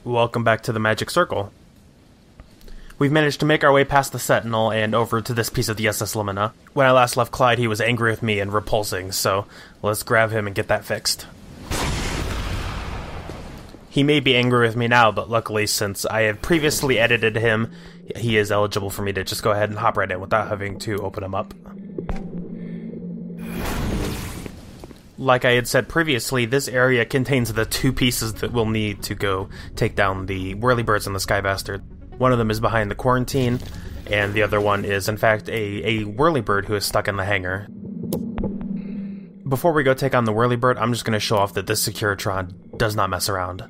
Welcome back to the Magic Circle. We've managed to make our way past the Sentinel and over to this piece of the SS Lamina. When I last left Clyde, he was angry with me and repulsing, so let's grab him and get that fixed. He may be angry with me now, but luckily, since I have previously edited him, he is eligible for me to just go ahead and hop right in without having to open him up. Like I had said previously, this area contains the two pieces that we'll need to go take down the Whirlybirds and the Sky Bastard. One of them is behind the quarantine, and the other one is, in fact, a Whirlybird who is stuck in the hangar. Before we go take on the Whirlybird, I'm just going to show off that this Securitron does not mess around.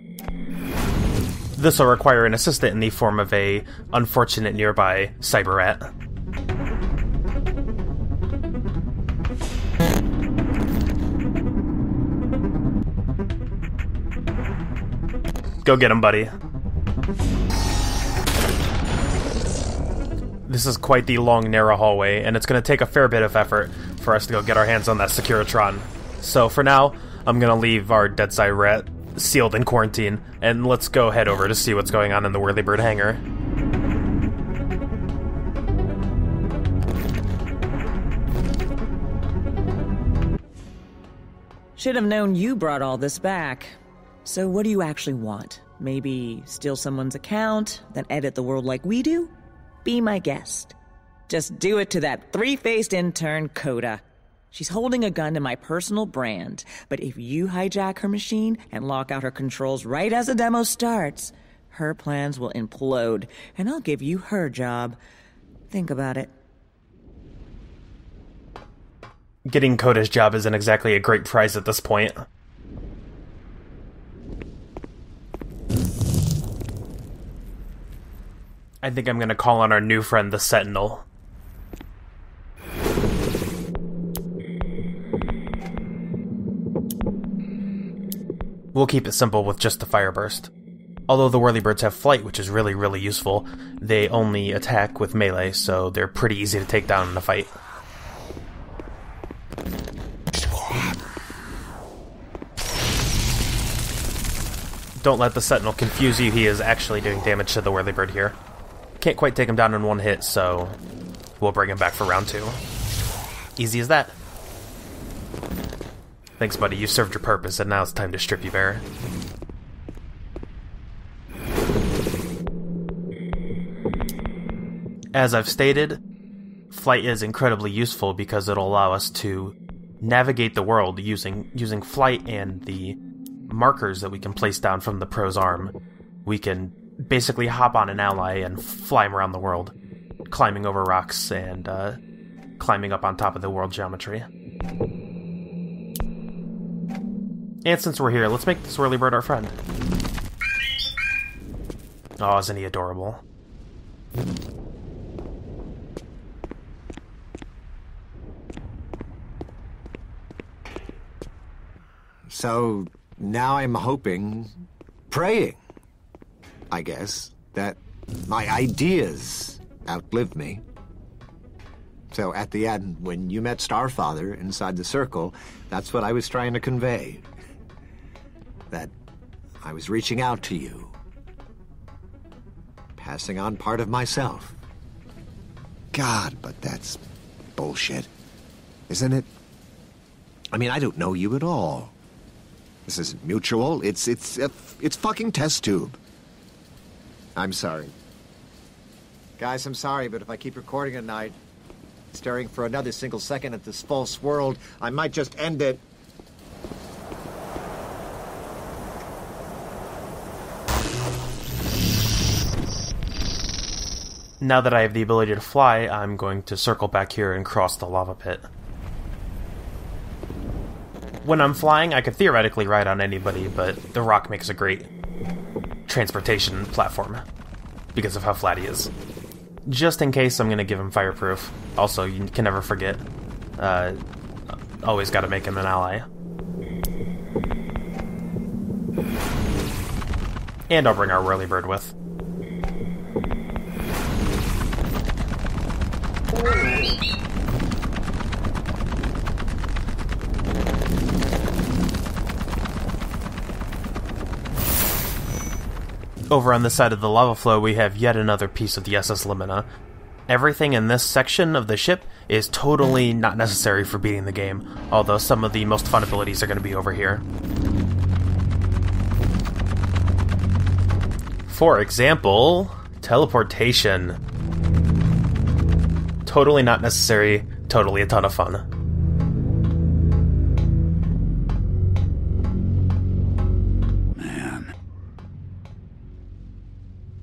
This will require an assistant in the form of a unfortunate nearby Cyber Rat. Go get him, buddy. This is quite the long, narrow hallway, and it's going to take a fair bit of effort for us to go get our hands on that Securitron. So for now, I'm going to leave our Deadside Rat sealed in quarantine, and let's go head over to see what's going on in the Whirlybird hangar. Should have known you brought all this back. So what do you actually want? Maybe steal someone's account, then edit the world like we do? Be my guest. Just do it to that three-faced intern, Coda. She's holding a gun to my personal brand, but if you hijack her machine and lock out her controls right as the demo starts, her plans will implode, and I'll give you her job. Think about it. Getting Coda's job isn't exactly a great prize at this point. I think I'm gonna call on our new friend, the Sentinel. We'll keep it simple with just the Fire Burst. Although the Whirlybirds have flight, which is really, really useful, they only attack with melee, so they're pretty easy to take down in a fight. Don't let the Sentinel confuse you, he is actually doing damage to the Whirlybird here. Can't quite take him down in one hit, so we'll bring him back for round 2. Easy as that. Thanks, buddy. You served your purpose, and now it's time to strip you bare. As I've stated, flight is incredibly useful because it'll allow us to navigate the world using flight and the markers that we can place down from the Pro's arm. We can basically hop on an ally and fly him around the world, climbing over rocks and climbing up on top of the world geometry. And since we're here, let's make this Whirlybird our friend. Oh, isn't he adorable? So now I'm hoping, praying, I guess, that my ideas outlive me. So at the end, when you met Starfather inside the circle, that's what I was trying to convey. That I was reaching out to you. Passing on part of myself. God, but that's bullshit. Isn't it? I mean, I don't know you at all. This isn't mutual. It's fucking test tube. I'm sorry. Guys, I'm sorry, but if I keep recording at night, staring for another single second at this false world, I might just end it. Now that I have the ability to fly, I'm going to circle back here and cross the lava pit. When I'm flying, I could theoretically ride on anybody, but the rock makes a great transportation platform because of how flat he is. Just in case, I'm going to give him fireproof. Also, you can never forget. Always got to make him an ally. And I'll bring our Whirlybird with. Over on this side of the lava flow, we have yet another piece of the SS Limina. Everything in this section of the ship is totally not necessary for beating the game, although some of the most fun abilities are going to be over here. For example, teleportation. Totally not necessary, totally a ton of fun. Man.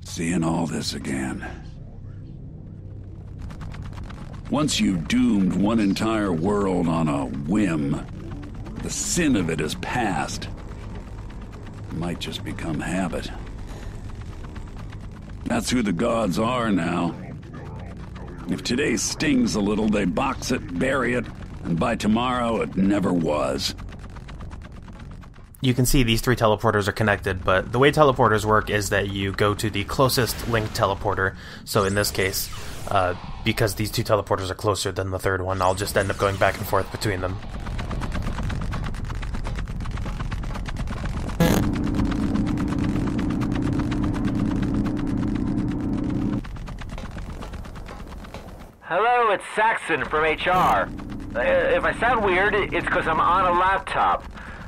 Seeing all this again. Once you've doomed one entire world on a whim, the sin of it is past. It might just become habit. That's who the gods are now. If today stings a little, they box it, bury it, and by tomorrow it never was. You can see these 3 teleporters are connected, but the way teleporters work is that you go to the closest linked teleporter. So in this case, because these 2 teleporters are closer than the 3rd one, I'll just end up going back and forth between them. Hello, it's Saxon from HR. If I sound weird, it's because I'm on a laptop.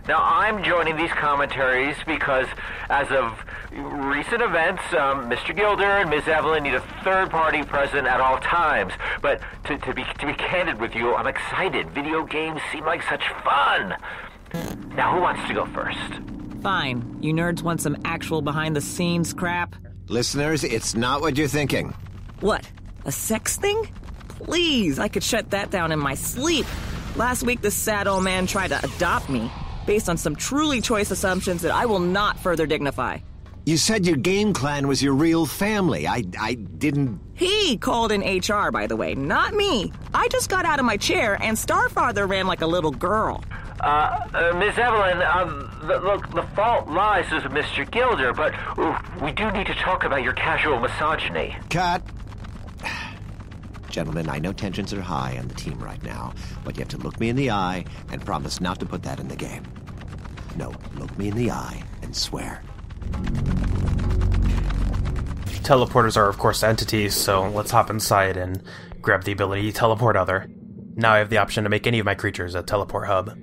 Now, I'm joining these commentaries because, as of recent events, Mr. Gilder and Ms. Evelyn need a third party present at all times. But to be candid with you, I'm excited. Video games seem like such fun. Now, who wants to go first? Fine. You nerds want some actual behind-the-scenes crap? Listeners, it's not what you're thinking. What? A sex thing? Please, I could shut that down in my sleep. Last week, this sad old man tried to adopt me, based on some truly choice assumptions that I will not further dignify. You said your game clan was your real family. I didn't... He called in HR, by the way, not me. I just got out of my chair, and Starfather ran like a little girl. Ms. Evelyn, look, the fault lies with Mr. Gilder, but we do need to talk about your casual misogyny. Cut. Gentlemen, I know tensions are high on the team right now, but you have to look me in the eye and promise not to put that in the game. No, look me in the eye and swear. Teleporters are, of course, entities, so let's hop inside and grab the ability to teleport other. Now I have the option to make any of my creatures a teleport hub.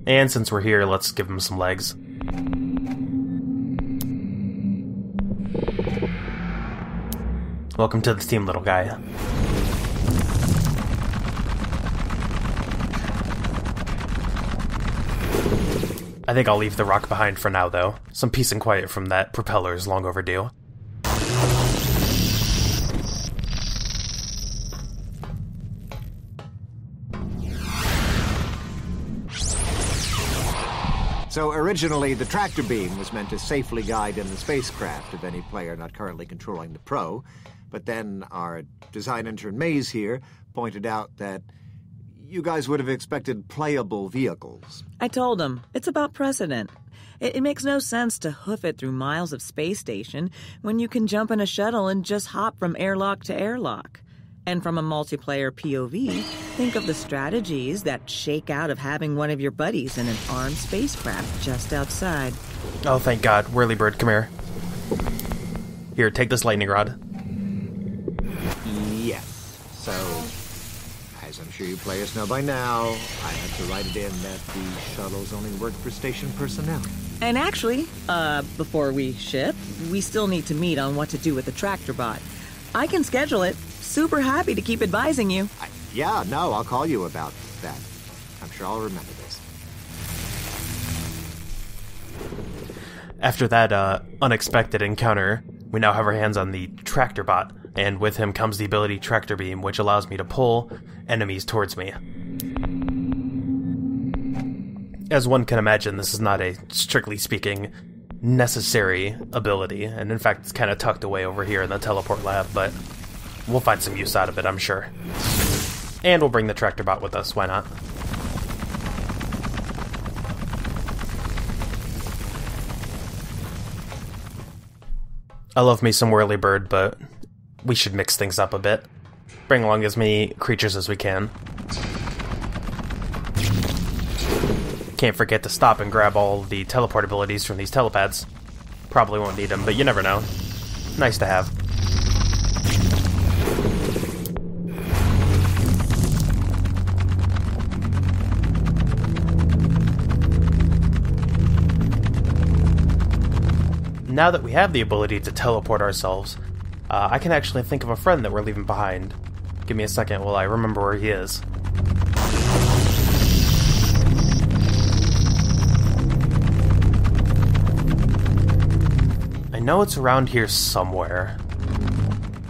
And since we're here, let's give them some legs. Welcome to the team, little guy. I think I'll leave the rock behind for now, though. Some peace and quiet from that propeller is long overdue. So originally, the tractor beam was meant to safely guide in the spacecraft of any player not currently controlling the Pro, but then our design intern Maze here pointed out that you guys would have expected playable vehicles. I told him, it's about precedent. It makes no sense to hoof it through miles of space station when you can jump in a shuttle and just hop from airlock to airlock. And from a multiplayer POV, think of the strategies that shake out of having one of your buddies in an armed spacecraft just outside. Oh, thank God. Whirlybird, come here. Here, take this lightning rod. Yes. So, as I'm sure you players know by now, I had to write it in that the shuttles only work for station personnel. And actually, before we ship, we still need to meet on what to do with the tractor bot. I can schedule it. Super happy to keep advising you. I'll call you about that. I'm sure I'll remember this. After that unexpected encounter, we now have our hands on the tractor bot, and with him comes the ability Tractor Beam, which allows me to pull enemies towards me. As one can imagine, this is not a, strictly speaking, necessary ability, and in fact it's kind of tucked away over here in the teleport lab, but we'll find some use out of it, I'm sure. And we'll bring the tractor bot with us, why not? I love me some Whirlybird, but we should mix things up a bit. Bring along as many creatures as we can. Can't forget to stop and grab all the teleport abilities from these telepads. Probably won't need them, but you never know. Nice to have. Now that we have the ability to teleport ourselves, I can actually think of a friend that we're leaving behind. Give me a second while I remember where he is. I know it's around here somewhere.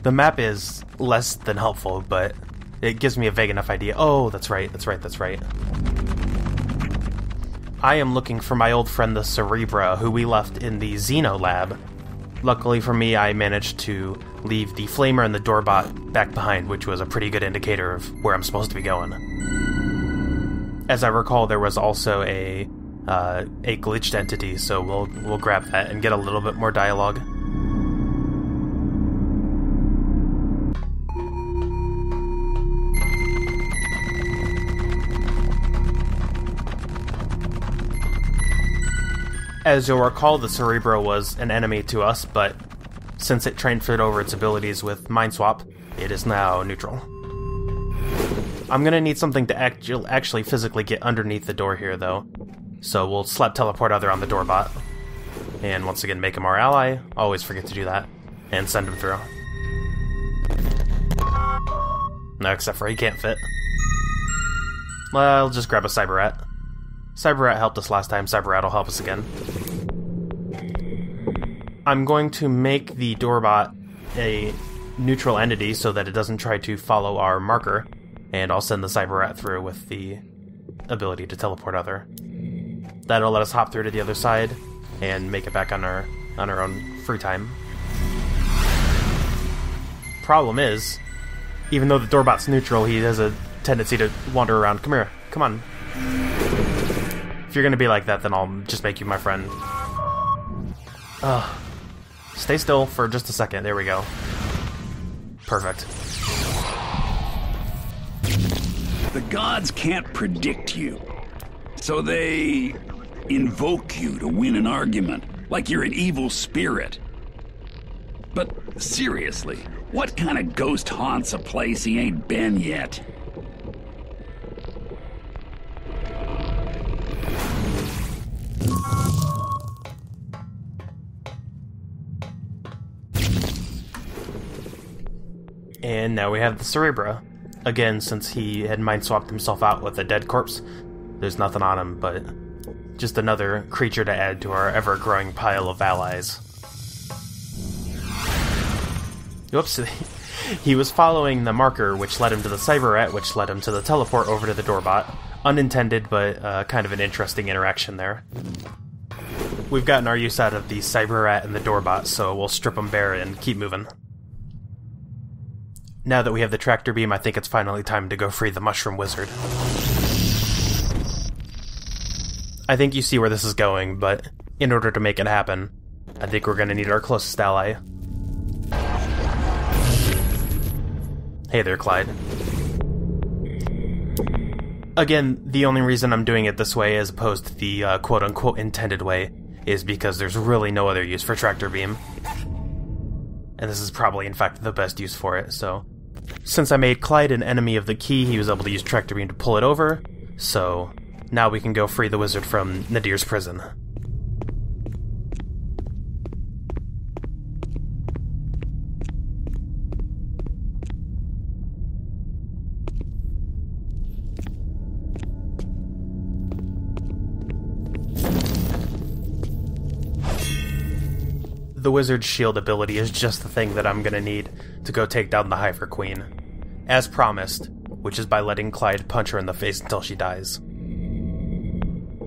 The map is less than helpful, but it gives me a vague enough idea. Oh, that's right. I am looking for my old friend the Cerebra, who we left in the Xeno lab. Luckily for me, I managed to leave the Flamer and the Doorbot back behind, which was a pretty good indicator of where I'm supposed to be going. As I recall, there was also a glitched entity, so we'll grab that and get a little bit more dialogue. As you'll recall, the Cerebro was an enemy to us, but since it transferred over its abilities with Mind Swap, it is now neutral. I'm gonna need something to actually physically get underneath the door here, though. So we'll slap Teleport Other on the Doorbot. And once again, make him our ally. Always forget to do that. And send him through. No, except for he can't fit. Well, I'll just grab a Cyberrat. Cyberrat helped us last time, Cyberrat will help us again. I'm going to make the Doorbot a neutral entity so that it doesn't try to follow our marker, and I'll send the Cyberrat through with the ability to teleport Other. That'll let us hop through to the other side and make it back on our own free time. Problem is, even though the Doorbot's neutral, he has a tendency to wander around. Come here, come on. If you're gonna be like that, then I'll just make you my friend. Stay still for just a second. There we go. Perfect. The gods can't predict you, so they invoke you to win an argument, like you're an evil spirit. But seriously, what kind of ghost haunts a place he ain't been yet? And now we have the Cerebra. Again, since he had mind-swapped himself out with a dead corpse, there's nothing on him, but just another creature to add to our ever-growing pile of allies. Whoops. He was following the marker, which led him to the Cyberrat, which led him to the teleport over to the Doorbot. Unintended, but kind of an interesting interaction there. We've gotten our use out of the Cyberrat and the Doorbot, so we'll strip them bare and keep moving. Now that we have the tractor beam, I think it's finally time to go free the Mushroom Wizard. I think you see where this is going, but in order to make it happen, I think we're going to need our closest ally. Hey there, Clyde. Again, the only reason I'm doing it this way as opposed to the quote-unquote intended way is because there's really no other use for tractor beam. And this is probably, in fact, the best use for it, so... Since I made Clyde an enemy of the key, he was able to use tractor beam to pull it over, so now we can go free the wizard from Nadir's prison. The wizard's shield ability is just the thing that I'm gonna need to go take down the Hiver Queen. As promised, which is by letting Clyde punch her in the face until she dies.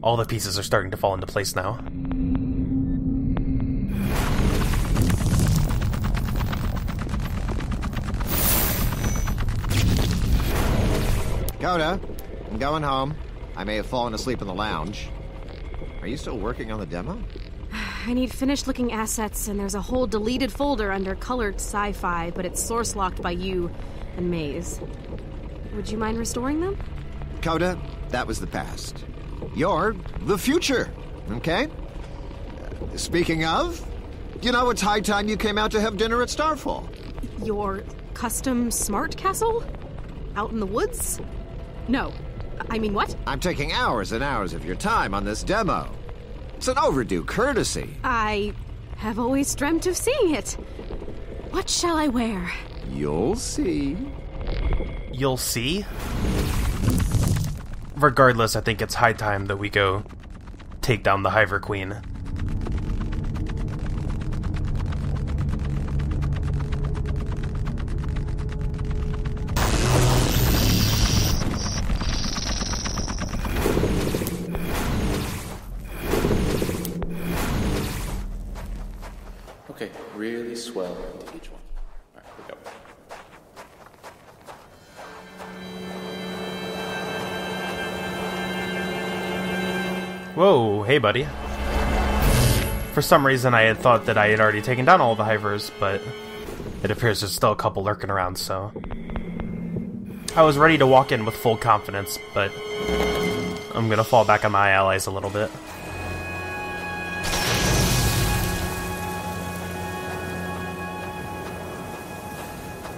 All the pieces are starting to fall into place now. Coda, I'm going home. I may have fallen asleep in the lounge. Are you still working on the demo? I need finished-looking assets, and there's a whole deleted folder under colored sci-fi, but it's source-locked by you and Maze. Would you mind restoring them? Coda, that was the past. You're the future, okay? Speaking of, You know, it's high time you came out to have dinner at Starfall. Your custom smart castle? Out in the woods? No. I mean, what? I'm taking hours and hours of your time on this demo. It's an overdue courtesy. I have always dreamt of seeing it. What shall I wear? You'll see. You'll see? Regardless, I think it's high time that we go take down the Hiver Queen. Okay, really swell into each one. All right, here we go. Whoa, hey buddy. For some reason I had thought that I had already taken down all the Hivers, but it appears there's still a couple lurking around, so... I was ready to walk in with full confidence, but I'm gonna fall back on my allies a little bit.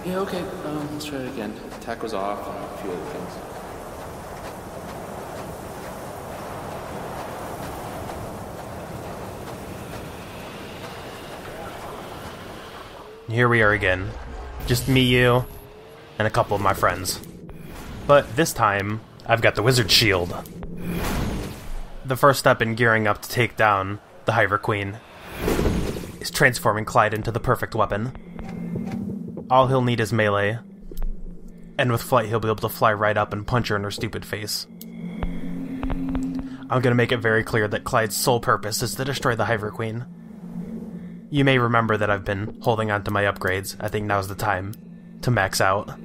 Yeah, okay, let's try it again. Attack was off and a few other things. Here we are again. Just me, you, and a couple of my friends. But this time, I've got the Wizard Shield. The first step in gearing up to take down the Hiver Queen is transforming Clyde into the perfect weapon. All he'll need is melee, and with flight he'll be able to fly right up and punch her in her stupid face. I'm gonna make it very clear that Clyde's sole purpose is to destroy the Hiver Queen. You may remember that I've been holding on to my upgrades. I think now's the time to max out.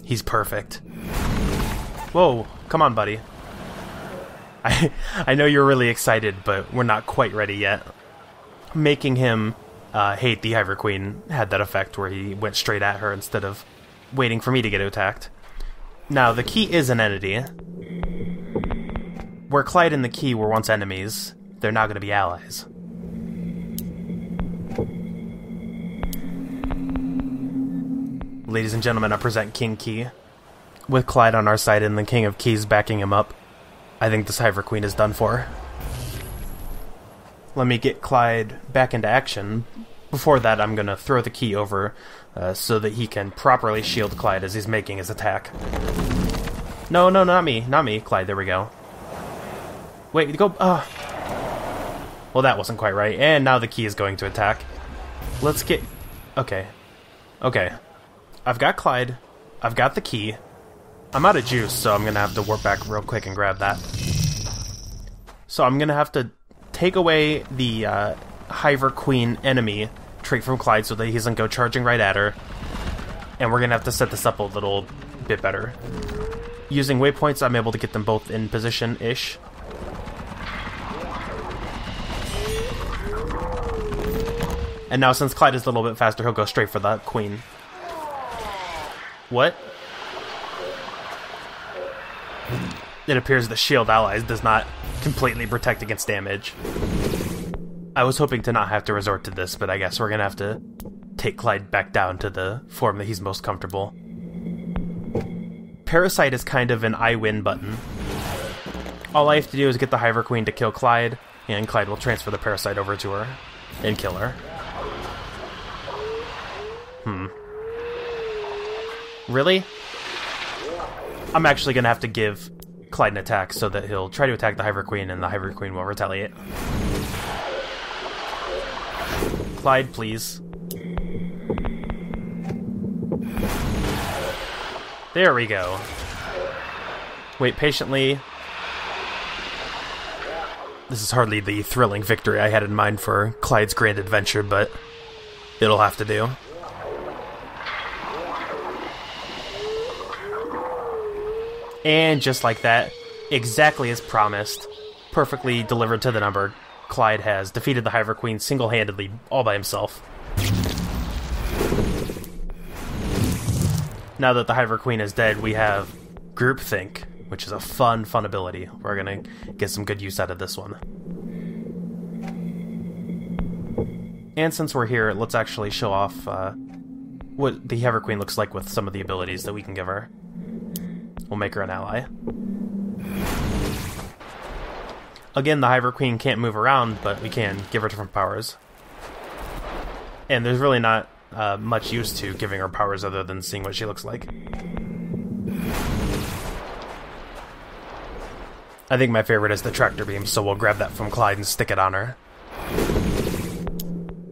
He's perfect. Whoa, come on, buddy. I know you're really excited, but we're not quite ready yet. Making him hate the Hiver Queen had that effect where he went straight at her instead of waiting for me to get attacked. Now, the Key is an entity. Where Clyde and the Key were once enemies, they're now going to be allies. Ladies and gentlemen, I present King Key. With Clyde on our side and the King of Keys backing him up, I think this Hiver Queen is done for. Let me get Clyde back into action. Before that, I'm going to throw the Key over so that he can properly shield Clyde as he's making his attack. No, not me, Clyde, there we go. Wait, go, well, that wasn't quite right, and now the Key is going to attack. Let's get... Okay. I've got Clyde, I've got the Key. I'm out of juice, so I'm going to have to warp back real quick and grab that. So I'm going to have to take away the Hiver Queen enemy trait from Clyde so that he doesn't go charging right at her. And we're going to have to set this up a little bit better. Using waypoints, I'm able to get them both in position-ish. And now, since Clyde is a little bit faster, he'll go straight for the Queen. What? It appears the Shield Allies does not completely protect against damage. I was hoping to not have to resort to this, but I guess we're gonna have to take Clyde back down to the form that he's most comfortable. Parasite is kind of an I win button. All I have to do is get the Hiver Queen to kill Clyde, and Clyde will transfer the Parasite over to her and kill her. Really? I'm actually gonna have to give Clyde an attack so that he'll try to attack the Hiver Queen and the Hiver Queen will retaliate. Clyde, please. There we go. Wait patiently. This is hardly the thrilling victory I had in mind for Clyde's grand adventure, but it'll have to do. And just like that, exactly as promised, perfectly delivered to the number, Clyde has defeated the Hiver Queen single-handedly, all by himself. Now that the Hiver Queen is dead, we have Groupthink, which is a fun ability. We're gonna get some good use out of this one. And since we're here, let's actually show off what the Hiver Queen looks like with some of the abilities that we can give her. We'll make her an ally. Again, the Hiver Queen can't move around, but we can give her different powers. And there's really not much use to giving her powers other than seeing what she looks like. I think my favorite is the tractor beam, so we'll grab that from Clyde and stick it on her.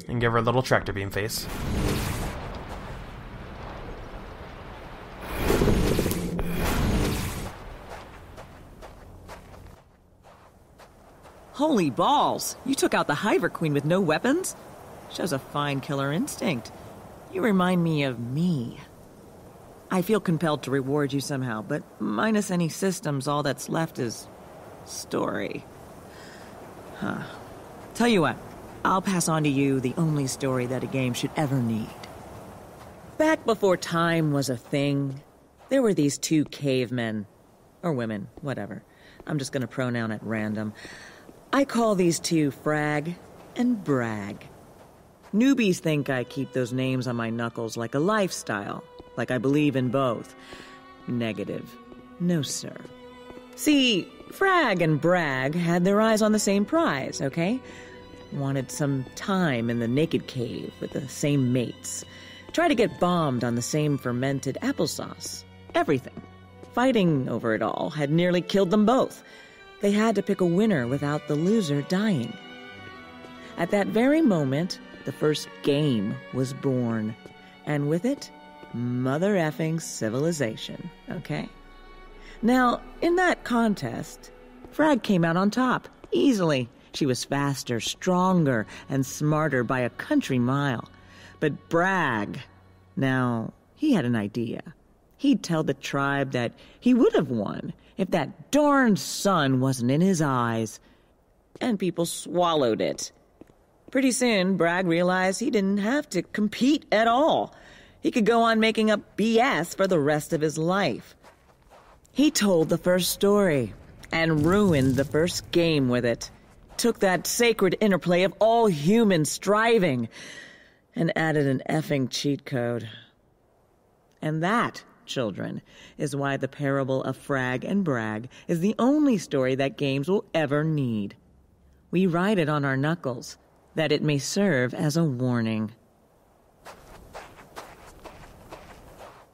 And give her a little tractor beam face. Holy balls! You took out the Hiver Queen with no weapons? Shows a fine killer instinct. You remind me of me. I feel compelled to reward you somehow, but minus any systems, all that's left is story. Huh. Tell you what, I'll pass on to you the only story that a game should ever need. Back before time was a thing, there were these two cavemen. Or women, whatever. I'm just gonna pronoun at random. I call these two Frag and Brag. Newbies think I keep those names on my knuckles like a lifestyle, like I believe in both. Negative. No, sir. See, Frag and Brag had their eyes on the same prize, okay? Wanted some time in the naked cave with the same mates. Tried to get bombed on the same fermented applesauce. Everything. Fighting over it all had nearly killed them both. They had to pick a winner without the loser dying. At that very moment, the first game was born. And with it, mother effing civilization, okay? Now, in that contest, Frag came out on top, easily. She was faster, stronger, and smarter by a country mile. But Brag, now, he had an idea. He'd tell the tribe that he would have won if that darned sun wasn't in his eyes. And people swallowed it. Pretty soon, Brag realized he didn't have to compete at all. He could go on making up BS for the rest of his life. He told the first story and ruined the first game with it. Took that sacred interplay of all human striving and added an effing cheat code. And that, children, is why the parable of Frag and Brag is the only story that games will ever need. We write it on our knuckles, that it may serve as a warning.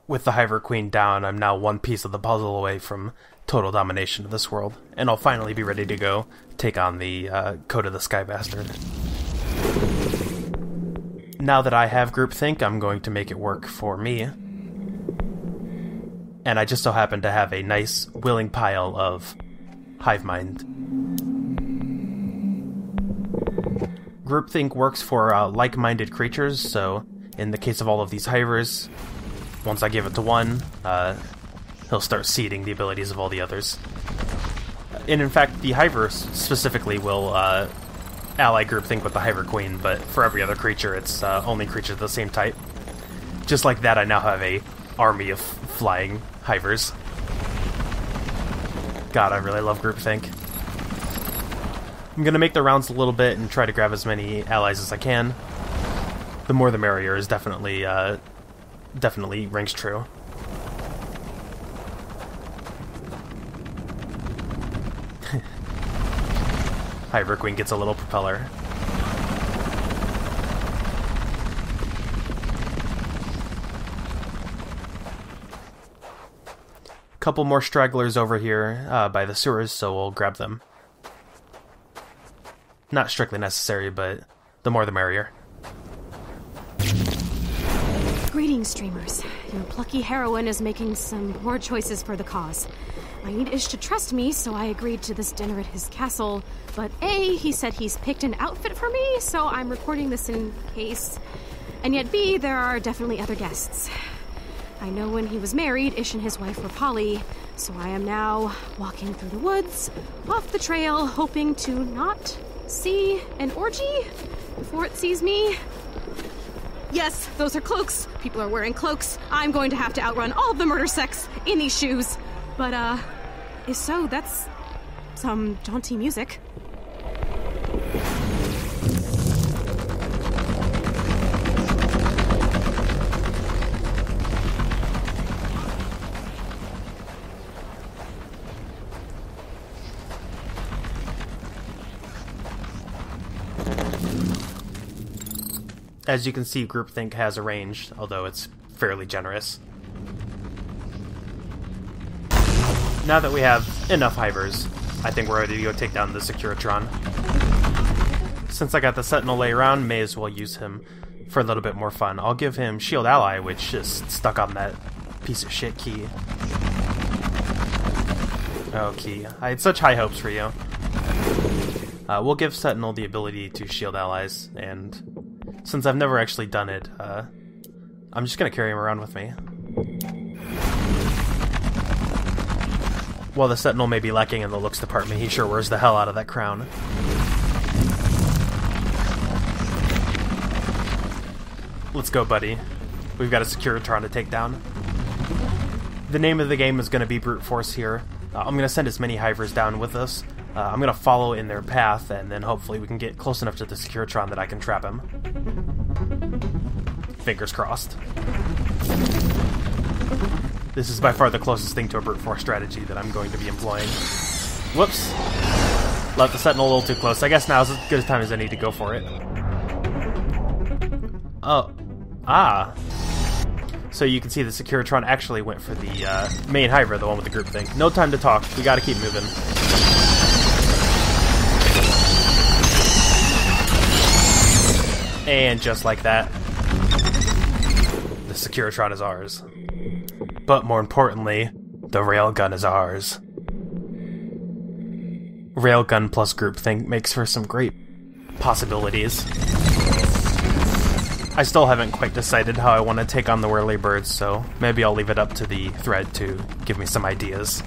With the Hiver Queen down, I'm now one piece of the puzzle away from total domination of this world, and I'll finally be ready to go take on the Code of the Sky Bastard. Now that I have groupthink, I'm going to make it work for me. And I just so happen to have a nice, willing pile of hive mind. Groupthink works for like-minded creatures, so in the case of all of these hivers, once I give it to one, he'll start seeding the abilities of all the others. And in fact, the Hiver specifically will ally groupthink with the Hiver Queen, but for every other creature, it's only creatures of the same type. Just like that, I now have a army of flying Hivers. God, I really love groupthink. I'm gonna make the rounds a little bit and try to grab as many allies as I can. The more the merrier is definitely rings true. Hiver Queen gets a little propeller. Couple more stragglers over here by the sewers, so we'll grab them. Not strictly necessary, but the more the merrier. Greetings, streamers. Your plucky heroine is making some poor choices for the cause. I need Ish to trust me, so I agreed to this dinner at his castle. But A, he said he's picked an outfit for me, so I'm recording this in case. And yet B, there are definitely other guests. I know when he was married, Ish and his wife were poly, so I am now walking through the woods, off the trail, hoping to not see an orgy before it sees me. Yes, those are cloaks. People are wearing cloaks. I'm going to have to outrun all of the murder sects in these shoes. But, if so, that's some jaunty music. As you can see, Groupthink has a range, although it's fairly generous. Now that we have enough Hivers, I think we're ready to go take down the Securitron. Since I got the Sentinel lay around, may as well use him for a little bit more fun. I'll give him Shield Ally, which is stuck on that piece of shit key. Oh, key. I had such high hopes for you. We'll give Sentinel the ability to shield allies, and since I've never actually done it, I'm just gonna carry him around with me. While the Sentinel may be lacking in the looks department, he sure wears the hell out of that crown. Let's go, buddy. We've got a Securitron to take down. The name of the game is going to be Brute Force here. I'm going to send as many Hivers down with us. I'm going to follow in their path, and then hopefully we can get close enough to the Securitron that I can trap him. Fingers crossed. This is by far the closest thing to a Brute Force strategy that I'm going to be employing. Whoops. Left the Sentinel a little too close. I guess now is as good a time as any to go for it. Oh. Ah. So you can see the Securitron actually went for the main Hiver, the one with the Groupthink. No time to talk. We gotta keep moving. And just like that, the Securitron is ours. But more importantly, the Railgun is ours. Railgun plus Groupthink makes for some great possibilities. I still haven't quite decided how I want to take on the Whirlybirds, so maybe I'll leave it up to the thread to give me some ideas.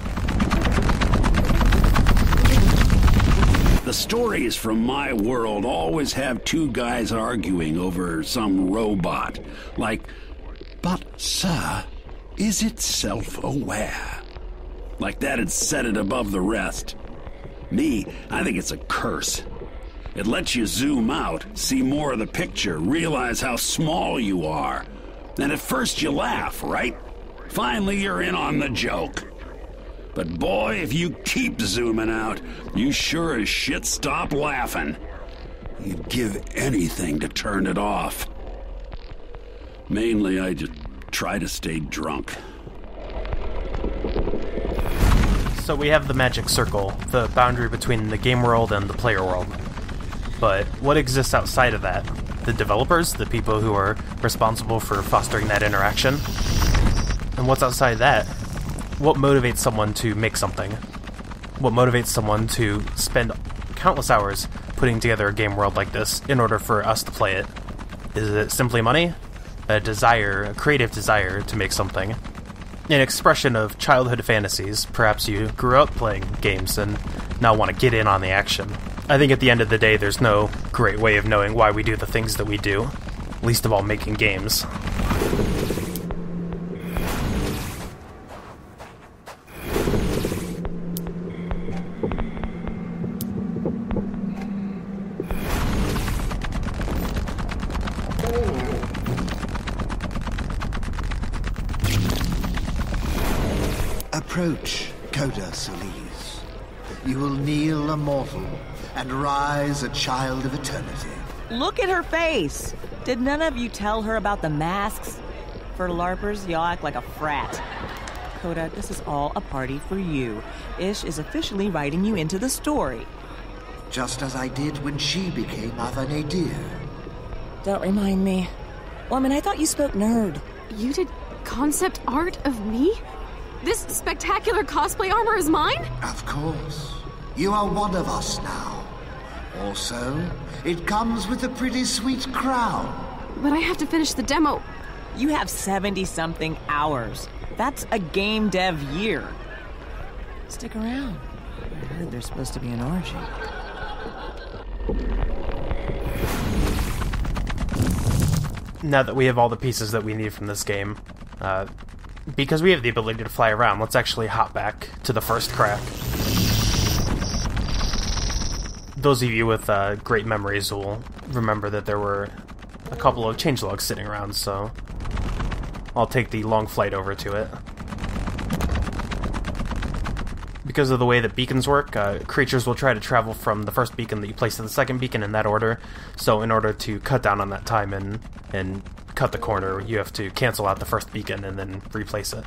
The stories from my world always have two guys arguing over some robot. Like, but sir, is it self-aware? Like that'd set it above the rest. Me, I think it's a curse. It lets you zoom out, see more of the picture, realize how small you are. And at first you laugh, right? Finally you're in on the joke. But boy, if you keep zooming out, you sure as shit stop laughing. You'd give anything to turn it off. Mainly I just try to stay drunk. So we have the magic circle, the boundary between the game world and the player world. But what exists outside of that? The developers, the people who are responsible for fostering that interaction? And what's outside that? What motivates someone to make something? What motivates someone to spend countless hours putting together a game world like this in order for us to play it? Is it simply money? A desire, a creative desire to make something? An expression of childhood fantasies. Perhaps you grew up playing games and now want to get in on the action. I think at the end of the day, there's no great way of knowing why we do the things that we do, least of all making games. Approach, Coda Solis. You will kneel a mortal and rise a child of eternity. Look at her face! Did none of you tell her about the masks? For LARPers, y'all act like a frat. Coda, this is all a party for you. Ish is officially writing you into the story. Just as I did when she became Ava Nadir. Don't remind me. Woman, I thought you spoke nerd. You did concept art of me? This spectacular cosplay armor is mine? Of course. You are one of us now. Also, it comes with a pretty sweet crown. But I have to finish the demo. You have 70-something hours. That's a game dev year. Stick around. I heard there's supposed to be an orgy. Now that we have all the pieces that we need from this game, because we have the ability to fly around, let's actually hop back to the first crack. Those of you with great memories will remember that there were a couple of changelogs sitting around, so I'll take the long flight over to it. Because of the way that beacons work, creatures will try to travel from the first beacon that you place to the second beacon in that order. So in order to cut down on that time and cut the corner, you have to cancel out the first beacon and then replace it.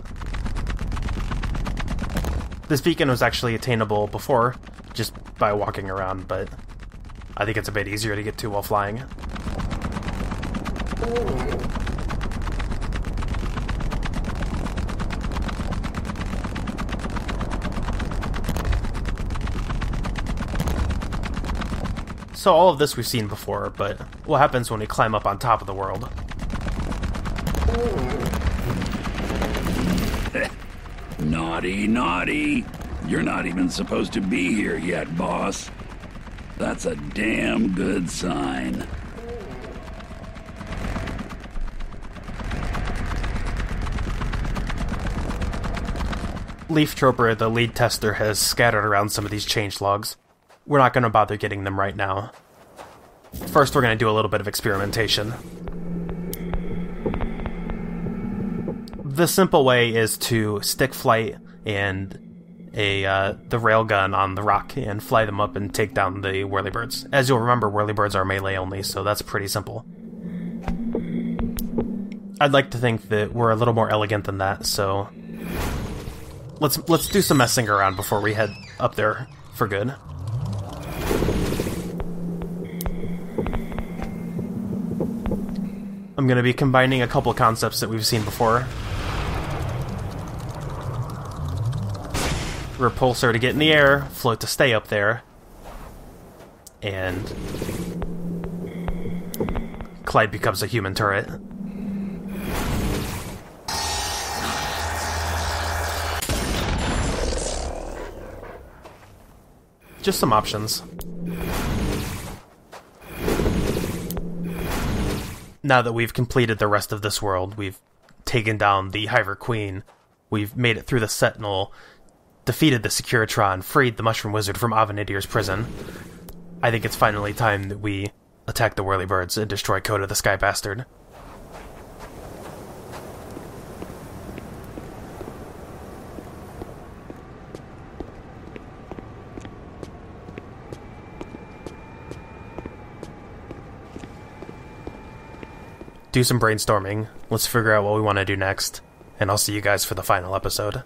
This beacon was actually attainable before, just by walking around, but I think it's a bit easier to get to while flying. So all of this we've seen before, but what happens when we climb up on top of the world? Naughty, naughty. You're not even supposed to be here yet, boss. That's a damn good sign. Leaf Troper, the lead tester, has scattered around some of these changelogs. We're not going to bother getting them right now. First, we're going to do a little bit of experimentation. The simple way is to stick flight and the railgun on the rock and fly them up and take down the whirlybirds. As you'll remember, whirlybirds are melee only, so that's pretty simple. I'd like to think that we're a little more elegant than that, so let's do some messing around before we head up there for good. I'm going to be combining a couple concepts that we've seen before. Repulsor to get in the air, float to stay up there, and Clyde becomes a human turret. Just some options. Now that we've completed the rest of this world, we've taken down the Hiver Queen, we've made it through the Sentinel, defeated the Securitron, freed the Mushroom Wizard from Avenidir's prison, I think it's finally time that we attack the Whirlybirds and destroy Coda the Sky Bastard. Do some brainstorming, let's figure out what we want to do next, and I'll see you guys for the final episode.